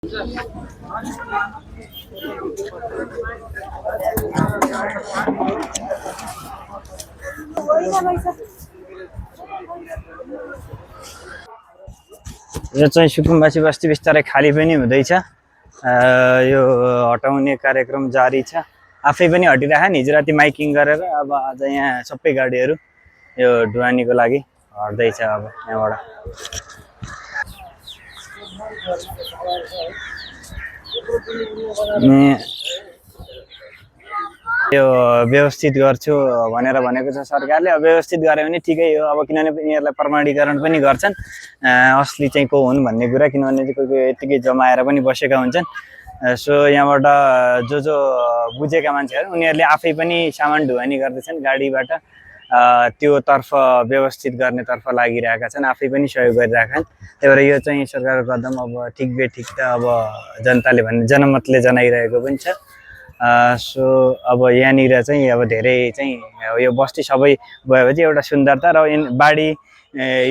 यो चाहिँ सुकुम्बासी बस्ती बिस्तारै खाली पनि हुँदैछ। यो हटाउने कार्यक्रम जारी छ। आफै पनि हटिरहेन हिजो राति माइकिङ गरेर अब आज यहाँ सबै गाडीहरू यो ढुवानीको लागि हट्दैछ। अब यहाँबाट यो व्यवस्थित गर्छु भनेर भनेको छ सरकारले। अब व्यवस्थित गरे भने ठिकै हो। अब किनभने यिनीहरूलाई प्रमाणीकरण पनि गर्छन् असली चाहिँ को हुन् भन्ने कुरा, किनभने कोही कोही यतिकै जमाएर पनि बसेका हुन्छन्। सो यहाँबाट जो बुझेका मान्छेहरू उनीहरूले आफै पनि सामान ढुवानी गर्दैछन् गाडीबाट, त्यो तर्फ व्यवस्थित गर्नेतर्फ लागिरहेका छन्, आफै पनि सहयोग गरिरहेका छन्। त्यही भएर यो चाहिँ सरकारको कदम अब ठिक बेठिक त अब जनताले भन्ने जनमतले जनाइरहेको पनि छ। सो अब यहाँनिर चाहिँ अब धेरै चाहिँ यो बस्ती सबै भएपछि एउटा सुन्दरता र बाढी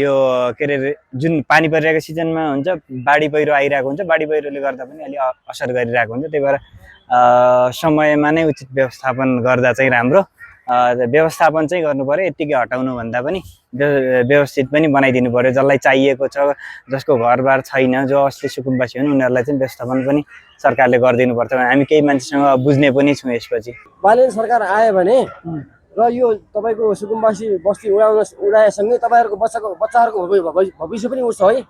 यो के अरे जुन पानी परिरहेको सिजनमा हुन्छ, बाढी पहिरो आइरहेको हुन्छ, बाढी पहिरोले गर्दा पनि अलि असर गरिरहेको हुन्छ। त्यही भएर समयमा नै उचित व्यवस्थापन गर्दा चाहिँ राम्रो। व्यवस्थापन चाहिँ गर्नु पर्यो, यत्तिकै हटाउनु भन्दा पनि व्यवस्थित पनि बनाइदिनु पर्यो। जसलाई चाहिएको छ, जसको घरबार छैन, जो असली सुकुम्बासी हुन् उनीहरूलाई चाहिँ व्यवस्थापन पनि सरकारले गरिदिनु पर्छ। हामी केही मान्छेसँग बुझ्ने पनि छौँ यसपछि। बालेन सरकार आयो भने र यो तपाईको सुकुम्बासी बस्ती उडाएसँगै तपाईहरुको बच्चाहरुको भविष्य पनि उड्छ है।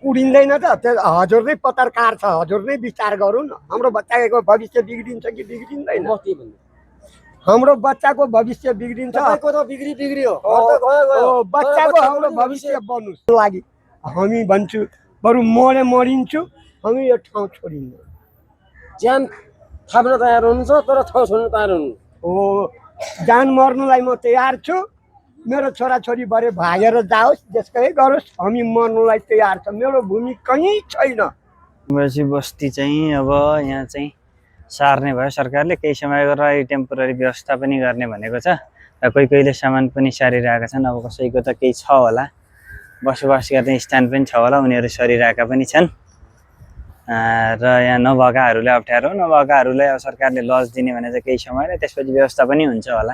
उडिँदैन त, त्यो हजुर नै पत्रकार छ, हजुर नै विचार गरौँ न। हाम्रो बच्चाको भविष्य बिग्रिन्छ कि बिग्रिँदैन? हाम्रो बच्चाको भविष्य बिग्रिन्छ। तपाईको त बिग्रियो बच्चाको हाम्रो भविष्य बन्नुस् लागि हामी भन्छु बरु मरिन्छु, हामी यो ठाउँ छोडिन्न। ज्यान थाप्न तयार हुनुहुन्छ तर ठाउँ छोड्न तयार हुनु हो। जान मर्नुलाई म तयार छु। मेरो छोराछोरी भरे भागेर जाओस्, जसकै गरोस्, हामी मर्नुलाई तयार छ। मेरो भूमि कहीँ छैन। बस्ती चाहिँ अब यहाँ चाहिँ सार्ने भयो सरकारले। केही समय गरेर टेम्पोररी व्यवस्था पनि गर्ने भनेको छ। र कहिले सामान पनि सारिरहेका छन्। अब कसैको त केही छ होला, बसोबास गर्ने स्थान पनि छ होला, उनीहरू सरिरहेका पनि छन्। र यहाँ नभएकाहरूले अप्ठ्यारो, नभएकाहरूलाई अब सरकारले लज दिने भने चाहिँ केही समय र त्यसपछि व्यवस्था पनि हुन्छ होला।